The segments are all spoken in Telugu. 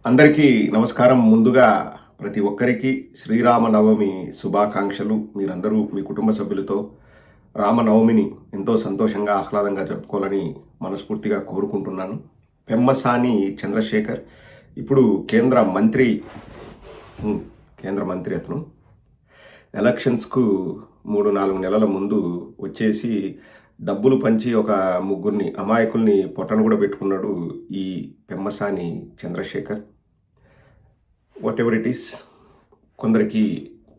అందరికీ నమస్కారం. ముందుగా ప్రతి ఒక్కరికి శ్రీరామనవమి శుభాకాంక్షలు. మీరందరూ మీ కుటుంబ సభ్యులతో రామనవమిని ఎంతో సంతోషంగా, ఆహ్లాదంగా జరుపుకోవాలని మనస్ఫూర్తిగా కోరుకుంటున్నాను. పెమ్మసాని చంద్రశేఖర్ ఇప్పుడు కేంద్ర మంత్రి అతను. ఎలక్షన్స్కు 3-4 నెలల ముందు వచ్చేసి డబ్బులు పంచి ఒక ముగ్గురిని అమాయకుల్ని పొట్టను కూడా పెట్టుకున్నాడు ఈ Pemmasani Chandrasekhar. What ever it, కొందరికి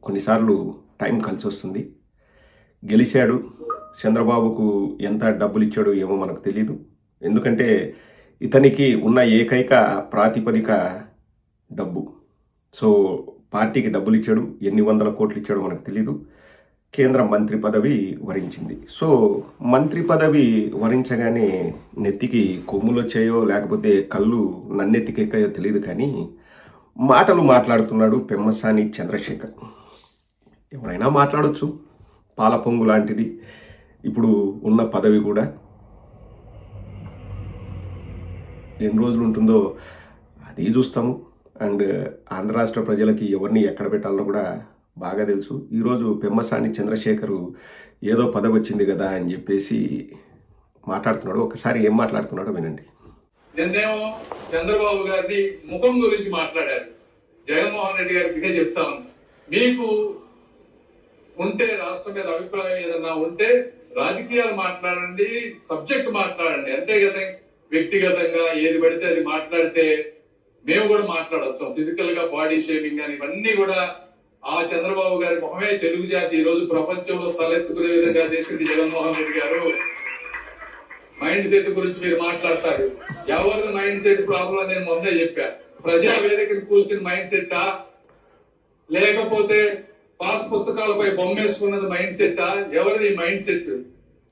కొన్నిసార్లు టైం కలిసి వస్తుంది. గెలిచాడు. చంద్రబాబుకు ఎంత డబ్బులు ఇచ్చాడో ఏమో మనకు తెలీదు. ఎందుకంటే ఇతనికి ఉన్న ఏకైక ప్రాతిపదిక డబ్బు. సో పార్టీకి డబ్బులు ఇచ్చాడు, ఎన్ని వందల కోట్లు ఇచ్చాడో మనకు తెలీదు. కేంద్ర మంత్రి పదవి వరించింది. సో మంత్రి పదవి వరించగానే నెత్తికి కొమ్ములు వచ్చాయో లేకపోతే కళ్ళు నన్నెత్తికెక్కాయో తెలియదు, కానీ మాటలు మాట్లాడుతున్నాడు పెమ్మసాని చంద్రశేఖర్. ఎవరైనా మాట్లాడొచ్చు, పాల పొంగు లాంటిది ఇప్పుడు ఉన్న పదవి కూడా. ఎన్ని రోజులు ఉంటుందో అది చూస్తాము. అండ్ ఆంధ్ర రాష్ట్ర ప్రజలకి ఎవరిని ఎక్కడ పెట్టాలో కూడా బాగా తెలుసు. ఈరోజు పెమ్మసాని చంద్రశేఖరు ఏదో పదవి వచ్చింది కదా అని చెప్పేసి మాట్లాడుతున్నాడు. ఒకసారి ఏం మాట్లాడుతున్నాడో వినండి. నిన్నేమో చంద్రబాబు గారిని ముఖం గురించి మాట్లాడారు. జగన్మోహన్ రెడ్డి గారికి ఇదే చెప్తాను, మీకు ఉంటే రాష్ట్రం మీద అభిప్రాయం ఏదన్నా ఉంటే రాజకీయాలు మాట్లాడండి, సబ్జెక్ట్ మాట్లాడండి. అంతేగాని వ్యక్తిగతంగా ఏది పడితే అది మాట్లాడితే మేము కూడా మాట్లాడవచ్చు. ఫిజికల్ గా బాడీ షేమింగ్ అని ఇవన్నీ కూడా ఆ చంద్రబాబు గారి మొహమే తెలుగు జాతి ఈ రోజు ప్రపంచంలో తలెత్తుకునే విధంగా చేసింది జగన్మోహన్ రెడ్డి గారు. మైండ్ సెట్ గురించి మీరు మాట్లాడతారు. ఎవరిది మైండ్ సెట్ ప్రాబ్లం నేను ముందే చెప్పా. ప్రజా వేదికను కూల్చిన మైండ్ సెట్టా, లేకపోతే పాస్ పుస్తకాలపై బొమ్మేసుకున్నది మైండ్ సెట్టా? ఎవరిది మైండ్ సెట్?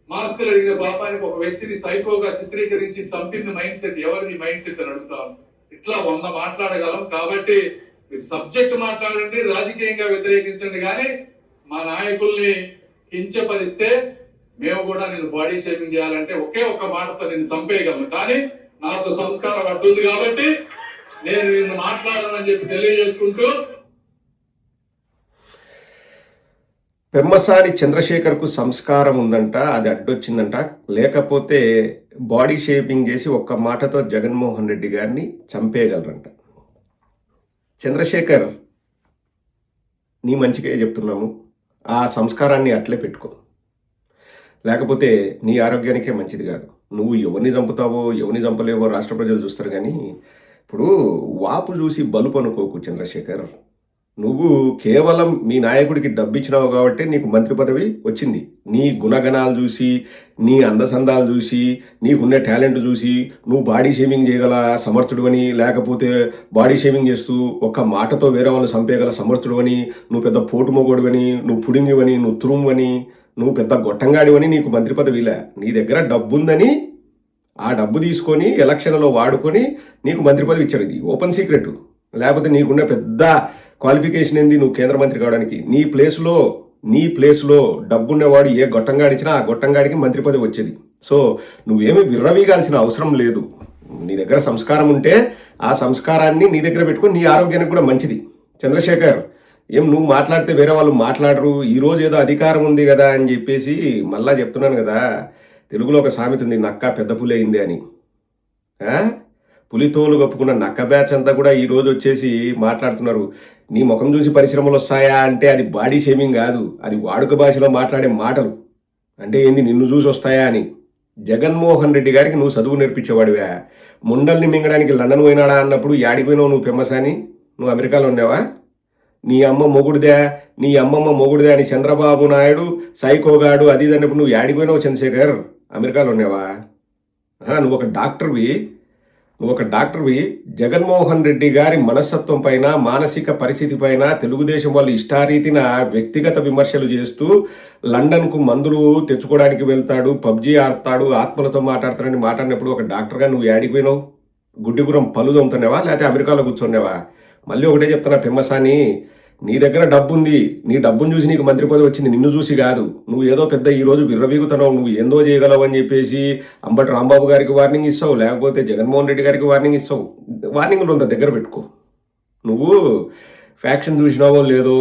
మాస్కులు అడిగిన పాపానికి ఒక వ్యక్తిని సైకోగా చిత్రీకరించి చంపింది మైండ్ సెట్. ఎవరిది మైండ్ సెట్ అని అడుగుతాను. ఇట్లా 100 మాట్లాడగలం. కాబట్టి సబ్జెక్ట్ మాట్లాడండి, రాజకీయంగా వ్యతిరేకించండి, కానీ మా నాయకుల్ని కించపరిస్తే మేము కూడా నేను బాడీ షేపింగ్ చేయాలంటే ఒకే ఒక్క మాటతో నేను చంపేయగలను. కానీ నాకు సంస్కారం అడ్డుంది కాబట్టి నేను నిన్ను మాట్లాడాలని చెప్పి తెలియజేసుకుంటూ, పెమ్మసాని చంద్రశేఖర్కు సంస్కారం ఉందంట, అది అడ్డొచ్చిందంట. లేకపోతే బాడీ షేపింగ్ చేసి ఒక్క మాటతో జగన్మోహన్ రెడ్డి గారిని చంపేయగలరంట. చంద్రశేఖర్, నీ మంచిగా చెప్తున్నాము, ఆ సంస్కారాన్ని అట్లే పెట్టుకో, లేకపోతే నీ ఆరోగ్యానికే మంచిది కాదు. నువ్వు ఎవరిని చంపుతావో ఎవరిని చంపలేవో రాష్ట్ర ప్రజలు చూస్తారు, కానీ ఇప్పుడు వాపు చూసి బలుపు అనుకోకు చంద్రశేఖర్. నువ్వు కేవలం మీ నాయకుడికి డబ్బు ఇచ్చినావు కాబట్టి నీకు మంత్రి పదవి వచ్చింది. నీ గుణగణాలు చూసి, నీ అందసందాలు చూసి, నీకున్న టాలెంట్ చూసి నువ్వు బాడీ షేమింగ్ చేయగల సమర్థుడు అని, లేకపోతే బాడీ షేమింగ్ చేస్తూ ఒక్క మాటతో వేరే వాళ్ళని చంపేయగల సమర్థుడు అని, నువ్వు పెద్ద పోటు మొగోడు అని, నువ్వు పుడింగివని, నువ్వు తురుము అని, నువ్వు పెద్ద గొట్టంగాడివని నీకు మంత్రి పదవిలే. నీ దగ్గర డబ్బు ఉందని ఆ డబ్బు తీసుకొని ఎలక్షన్లో వాడుకొని నీకు మంత్రి పదవి ఇచ్చారు. ఇది ఓపెన్ సీక్రెట్. లేకపోతే నీకున్న పెద్ద క్వాలిఫికేషన్ ఏంది నువ్వు కేంద్ర మంత్రి కావడానికి? నీ ప్లేస్లో డబ్బున్నవాడు ఏ గొట్టంగాడిచ్చినా ఆ గొట్టంగాడికి మంత్రి పదవి వచ్చేది. సో నువ్వేమీ విర్రవీగాల్సిన అవసరం లేదు. నీ దగ్గర సంస్కారం ఉంటే ఆ సంస్కారాన్ని నీ దగ్గర పెట్టుకొని నీ ఆరోగ్యానికి కూడా మంచిది. చంద్రశేఖర్, ఏం నువ్వు మాట్లాడితే వేరే వాళ్ళు మాట్లాడరు, ఈరోజు ఏదో అధికారం ఉంది కదా అని చెప్పేసి మళ్ళా చెప్తున్నాను కదా. తెలుగులో ఒక సామెత ఉంది, నక్క పెద్ద పులి అయింది అని. పులితోలు కప్పుకున్న నక్క బ్యాచ్ అంతా కూడా ఈరోజు వచ్చేసి మాట్లాడుతున్నారు. నీ ముఖం చూసి పరిశ్రమలు వస్తాయా అంటే అది బాడీ షేమింగ్ కాదు, అది వాడుక భాషలో మాట్లాడే మాటలు. అంటే ఏంది, నిన్ను చూసి వస్తాయా అని. జగన్మోహన్ రెడ్డి గారికి నువ్వు చదువు నేర్పించేవాడివా? ముండల్ని మింగడానికి లండన్ పోయినాడా అన్నప్పుడు యాడిపోయినావు నువ్వు పెమ్మసాని? నువ్వు అమెరికాలో ఉన్నావా? నీ అమ్మ మొగుడిదే అని చంద్రబాబు నాయుడు సైకోగాడు అది ఇది అన్నప్పుడు నువ్వు యాడిపోయినావు చంద్రశేఖర్? అమెరికాలో ఉన్నావా? నువ్వు ఒక డాక్టర్వి. జగన్మోహన్ రెడ్డి గారి మనస్తత్వం పైన, మానసిక పరిస్థితి పైన తెలుగుదేశం వాళ్ళు ఇష్టారీతిన వ్యక్తిగత విమర్శలు చేస్తూ లండన్కు మందులు తెచ్చుకోవడానికి వెళ్తాడు, పబ్జీ ఆడతాడు, ఆత్మలతో మాట్లాడతాడని మాట్లాడినప్పుడు ఒక డాక్టర్గా నువ్వు యాడిపోయినావు? గుడ్డిగురం పళ్ళు దొమ్ముతున్నావా లేకపోతే అమెరికాలో కూర్చున్నావా? మళ్ళీ ఒకటే చెప్తున్నా పెమ్మసాని, నీ దగ్గర డబ్బు ఉంది, నీ డబ్బును చూసి నీకు మంత్రి పదవి వచ్చింది, నిన్ను చూసి కాదు. నువ్వు ఏదో పెద్ద ఈరోజు విర్రవీగుతున్నావు, నువ్వు ఏందో చేయగలవు అని చెప్పేసి అంబటి రాంబాబు గారికి వార్నింగ్ ఇస్తావు, లేకపోతే జగన్మోహన్ రెడ్డి గారికి వార్నింగ్ ఇస్తావు. వార్నింగ్లు అంత దగ్గర పెట్టుకో. నువ్వు ఫ్యాక్షన్ చూసినావో లేదో,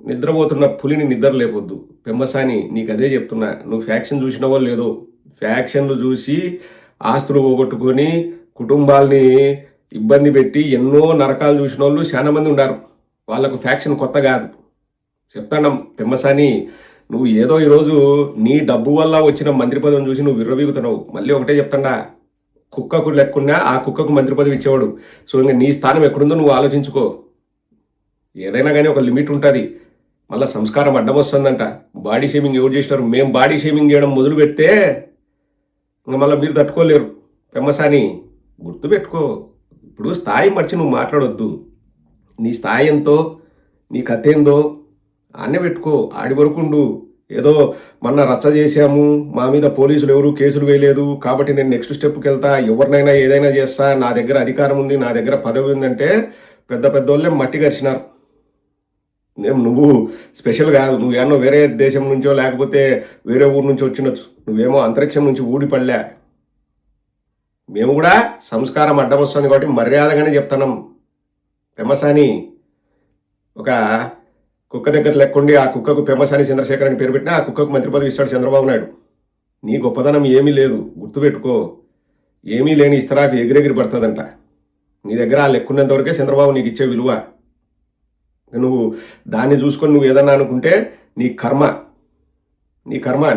నిద్రపోతున్న పులిని నిద్ర లేపొద్దు. పెమ్మసాని నీకు అదే చెప్తున్నా, నువ్వు ఫ్యాక్షన్ చూసినావో లేదో, ఫ్యాక్షన్లు చూసి ఆస్తులు పోగొట్టుకొని కుటుంబాల్ని ఇబ్బంది పెట్టి ఎన్నో నరకాలు చూసిన వాళ్ళు చాలా మంది ఉన్నారు. వాళ్ళకు ఫ్యాక్షన్ కొత్త కాదు. చెప్తాను పెమ్మసాని, నువ్వు ఏదో ఈరోజు నీ డబ్బు వల్ల వచ్చిన మంత్రి పదవిని చూసి నువ్వు విర్రవీగుతున్నావు. మళ్ళీ ఒకటే చెప్తాడా, కుక్కకు లెక్కున్నా ఆ కుక్కకు మంత్రి పదవి ఇచ్చేవాడు. సో ఇంకా నీ స్థానం ఎక్కడుందో నువ్వు ఆలోచించుకో. ఏదైనా కానీ ఒక లిమిట్ ఉంటుంది. మళ్ళీ సంస్కారం అడ్డం వస్తుందంట. బాడీ షేమింగ్ ఎవరు చేసినారు? మేము బాడీ షేమింగ్ చేయడం మొదలు పెడితే ఇంకా మళ్ళీ మీరు తట్టుకోలేరు. పెమ్మసాని గుర్తుపెట్టుకో, ఇప్పుడు స్థాయి మర్చి నువ్వు మాట్లాడొద్దు. నీ స్థాయి ఎంతో, నీ కథ ఏందో అన్నీ పెట్టుకో. ఆడి వరకుండు. ఏదో మొన్న రచ్చ చేశాము, మా మీద పోలీసులు ఎవరు కేసులు వేయలేదు కాబట్టి నేను నెక్స్ట్ స్టెప్కి వెళ్తా, ఎవరినైనా ఏదైనా చేస్తా, నా దగ్గర అధికారం ఉంది, నా దగ్గర పదవి ఉందంటే పెద్ద పెద్ద వాళ్ళే మట్టి గరిచినారు. నువ్వు స్పెషల్ కాదు. నువ్వేమో వేరే దేశం నుంచో లేకపోతే వేరే ఊరు నుంచి వచ్చినచ్చు. నువ్వేమో అంతరిక్షం నుంచి ఊడిపడలే. మేము కూడా సంస్కారం అడ్డం వస్తుంది కాబట్టి మర్యాదగానే చెప్తున్నాం. పెమ్మసాని ఒక కుక్క దగ్గర లెక్కుండి ఆ కుక్కకు పెమ్మసాని చంద్రశేఖర్ అని పేరు పెట్టినా ఆ కుక్కకు మంత్రి పదవి ఇస్తాడు చంద్రబాబు నాయుడు. నీ గొప్పతనం ఏమీ లేదు, గుర్తుపెట్టుకో. ఏమీ లేని ఇస్తరాకు ఎగిరెగిరి పడుతుందంట. నీ దగ్గర ఆ లెక్కున్నంత వరకే చంద్రబాబు నీకు ఇచ్చే విలువ. నువ్వు దాన్ని చూసుకొని నువ్వు ఏదన్నా అనుకుంటే నీ కర్మ.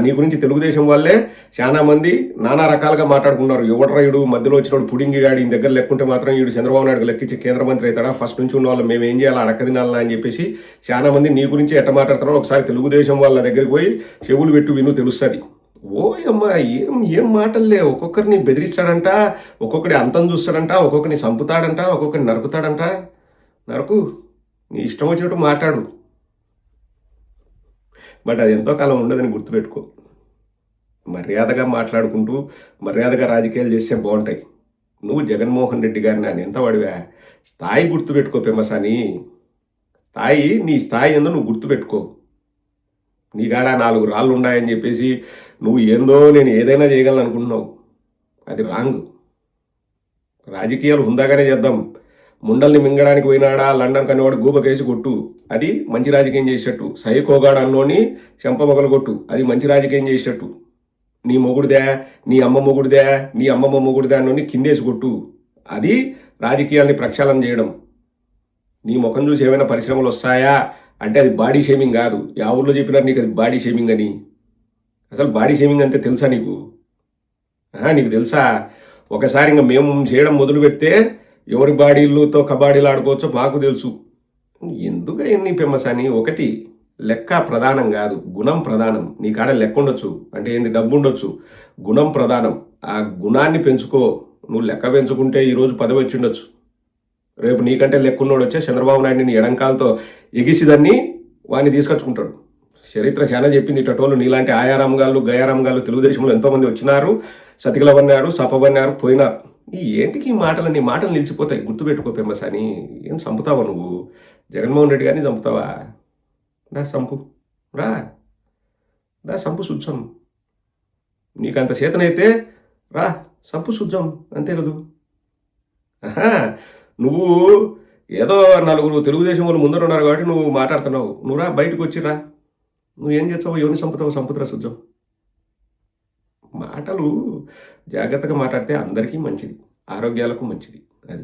నీ గురించి తెలుగుదేశం వాళ్ళే చాలా మంది నానా రకాలుగా మాట్లాడుకున్నారు. ఎవడరా ఈడు మధ్యలో వచ్చినోడు పుడింగి గాడి ఈయన దగ్గర లెక్కుంటే మాత్రం ఈడు చంద్రబాబు నాయుడు లెక్కించి కేంద్ర మంత్రి అవుతాడా, ఫస్ట్ నుంచి ఉన్న వాళ్ళు మేము ఏం చేయాలి అడక్కదినాలా అని చెప్పేసి చాలా మంది నీ గురించి ఎట్ట మాట్లాడుతున్నారో ఒకసారి తెలుగుదేశం వాళ్ళ దగ్గరికి పోయి చెవులు పెట్టు విను, తెలుస్తుంది. ఓ అమ్మా, ఏం మాటల్లే. ఒక్కొక్కరిని బెదిరిస్తాడంట, ఒక్కొక్కడి అంతం చూస్తాడంట, ఒక్కొక్కరిని చంపుతాడంట, ఒక్కొక్కరిని నరుకుతాడంట. నరకు, నీ ఇష్టం వచ్చినట్టు మాట్లాడు. బట్ అది ఎంతో కాలం ఉండదని గుర్తుపెట్టుకో. మర్యాదగా మాట్లాడుకుంటూ మర్యాదగా రాజకీయాలు చేస్తే బాగుంటాయి. నువ్వు జగన్మోహన్ రెడ్డి గారిని నేను ఎంత వాడివా? స్థాయి గుర్తుపెట్టుకో పెమ్మసాని. నీ స్థాయి ఏందో నువ్వు గుర్తుపెట్టుకో. నీ కాడ 4 రాళ్ళు ఉన్నాయని చెప్పేసి నువ్వు ఏందో నేను ఏదైనా చేయగలను అనుకుంటున్నావు. అది రాంగ్. రాజకీయాలు హుందాగానే చేద్దాం. ముండల్ని మింగడానికి పోయినాడా లండన్ కనేవాడు గూబకేసి కొట్టు, అది మంచి రాజకీయం చేసేటట్టు. సైకోగాడు అన్నోని చెంపమొగలు కొట్టు, అది మంచి రాజకీయం చేసేటట్టు. నీ మొగుడిదే, నీ అమ్మ మొగుడిదే, నీ అమ్మమ్మ మొగుడిదే అన్నోని కిందేసి కొట్టు, అది రాజకీయాల్ని ప్రక్షాళన చేయడం. నీ ముఖం చూసి ఏమైనా పరిశ్రమలు వస్తాయా అంటే అది బాడీ షేమింగ్ కాదు. యా ఊళ్ళో చెప్పినారు నీకు అది బాడీ షేమింగ్ అని? అసలు బాడీ షేమింగ్ అంటే తెలుసా నీకు? నీకు తెలుసా? ఒకసారి ఇంకా మేము చేయడం మొదలు పెడితే ఎవరి బాడీలతో కబాడీలు ఆడుకోవచ్చో మాకు తెలుసు. ఎందుకు ఎన్ని పెమ్మసాని? ఒకటి, లెక్క ప్రధానం కాదు, గుణం ప్రధానం. నీ కాడ లెక్క ఉండొచ్చు, అంటే ఏంది, డబ్బు ఉండొచ్చు, గుణం ప్రధానం. ఆ గుణాన్ని పెంచుకో. నువ్వు లెక్క పెంచుకుంటే ఈరోజు పదవి వచ్చి ఉండొచ్చు. రేపు నీకంటే లెక్కున్నోడు వచ్చే చంద్రబాబు నాయుడిని ఎడంకాలతో ఎగిసిదాన్ని వాడిని తీసుకొచ్చుకుంటాడు. చరిత్ర చాలా చెప్పింది. ఇటోళ్ళు నీలాంటి ఆయారాంగాళ్ళు గయారాంగాళ్ళు తెలుగుదేశంలో ఎంతోమంది వచ్చినారు, సతికిలవన్నారు, సపవన్నారు, పోయినారు. ఏంటికి ఈ మాటలు? నీ మాటలు నిలిచిపోతాయి. గుర్తుపెట్టుకో పెమ్మసాని. ఏం చంపుతావా నువ్వు? జగన్మోహన్ రెడ్డి గారిని చంపుతావా? దా సంపు, దా సంపు శుద్ధం. నీకు అంత చేతనైతే సంపు శుద్ధం, అంతే కదూ. నువ్వు ఏదో 4 తెలుగుదేశం వాళ్ళు ముందర ఉన్నారు కాబట్టి నువ్వు మాట్లాడుతున్నావు. నువ్వు బయటకు వచ్చిరా, నువ్వు ఏం చేస్తావు? ఎవరిని చంపుతావు? సంపుతురా శుద్ధం. మాటలు జాగ్రత్తగా మాట్లాడితే అందరికీ మంచిది, ఆరోగ్యాలకు మంచిది. అది